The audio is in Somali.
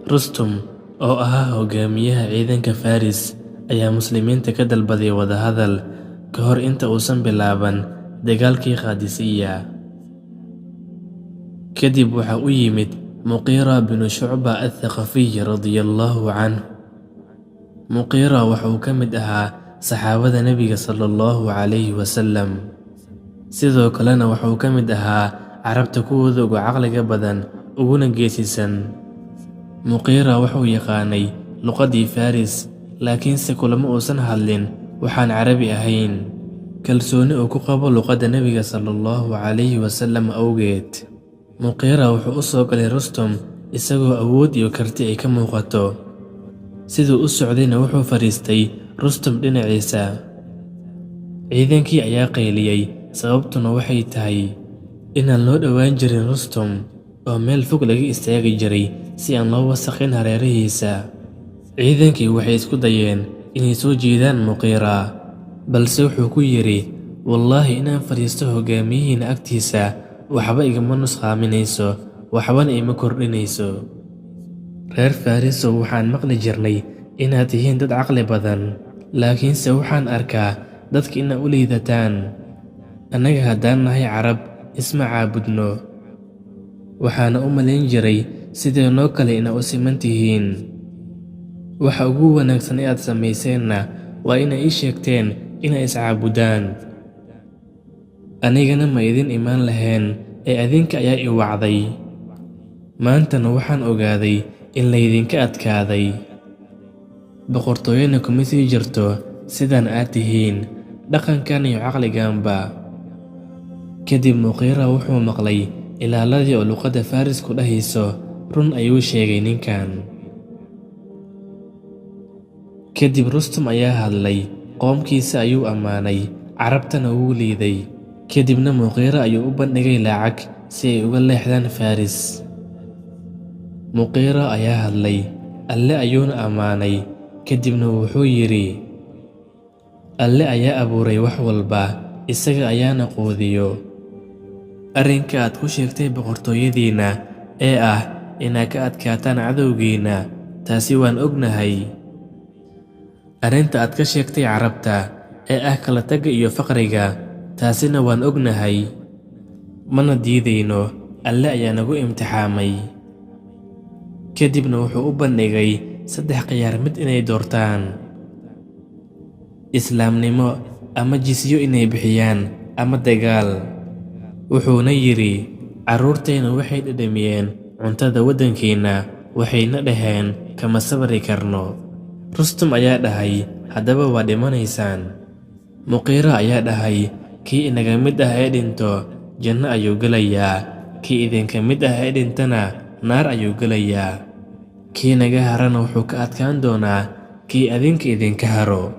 Rustum, oo ahaa hogaamiyaha ciidanka Faris, ayaa Muslimiinta ka dalbaday wadahadal ka hor inta uusan bilaaban dagaalkii Qaadisiya. Kadib waxa u yimid Muqira bin Shucba al-Thaqafiy radiyallahu canhu. Muqira waxa uu ka mid ahaa saxaabada Nebiga sallallahu calayhi wasallam, sidoo kalena waxa uu ka mid ahaa Carabta kuwooda ugu caqliga badan uguna geesisan. Muqira wuxuu yaqaanay luqadii Faris, laakiinse kulama uusan hadlin waxaan Carabi ahayn, kalsooni uu ku qabo luqadda Nebiga sallallahu calayhi wasallam awgeed. Muqira wuxuu u soo galay Rustum isagoo awood iyo karti ay ka muuqato. Siduu u socdayna wuxuu fariistay Rustum dhinaciisa. Ciidankii ayaa qayliyay, sababtuna waxay tahay inaan loo dhowaan jirin Rustum oo meel fog laga istaagi jiray si aan loo wasakhin hareerihiisa. Ciidankii waxay isku dayeen inay soo jiidaan Muqira, balse wuxuu ku yidhi, wallaahi inaan fadhiisto hogaamiyihiina agtiisa waxba igama nusqaaminayso, waxbana ima kordhinayso. Reer Farisow, waxaan maqli jirnay inaad tihiin dad caqli badan, laakiinse waxaan arkaa dadka inaad u liidataan. Annaga haddaan nahay Carab isma caabudno, waxaana u malayn jiray sideenoo kale inaad u siman tihiin. Waxa ugu wanaagsan ee aad samayseenna waa inay ii sheegteen inay iscaabudaan. Anigana ma idin imaan lahayn ee adinka ayaa i wacday. Maantana waxaan ogaaday in laydinka adkaaday. Boqortooyana kuma sii jirto sidaan aad tihiin, dhaqankan iyo caqligaanba. Kadib Muqira wuxuu maqlay ilaaladii oo luqadda Faris ku dhahayso, run ayuu sheegay ninkan. Kadib Rustum ayaa hadlay, qoomkiisa ayuu ammaanay, Carabtana wuu liiday. Kadibna Muqira ayuu u bandhigay lacag si ay uga leexdaan Faris. Muqira ayaa hadlay, Alle ayuuna ammaanay. Kadibna wuxuu yidhi, Alle ayaa abuuray wax walba, isaga ayaana quudiyo. Arrinka aad ku sheegtay boqortooyadiina ee ah inaad ka adkaataan cadowgiina, taasi waan ognahay. Arrinta aad ka sheegtay Carabta ee ah kala tagga iyo faqriga, taasina waan ognahay. Mana diidayno, Alle ayaa nagu imtixaamay. Kadibna wuxuu u bandhigay 3 khiyaar mid inay doortaan: Islaamnimo, ama jizyo inay bixiyaan, ama dagaal. Wuxuuna yidhi, carruurtayna waxay dhadhamiyeen cuntada waddankiina, waxayna dhaheen kama sabri karno. Rustum ayaa dhahay, haddaba waa dhimanaysaan. Muqira ayaa dhahay, kii inaga mid ah ee dhinto janno ayuu gelayaa, kii idinka mid ah ee dhintana naar ayuu gelayaa. Kii naga harana wuxuu ka adkaan doonaa kii adinka idinka haro.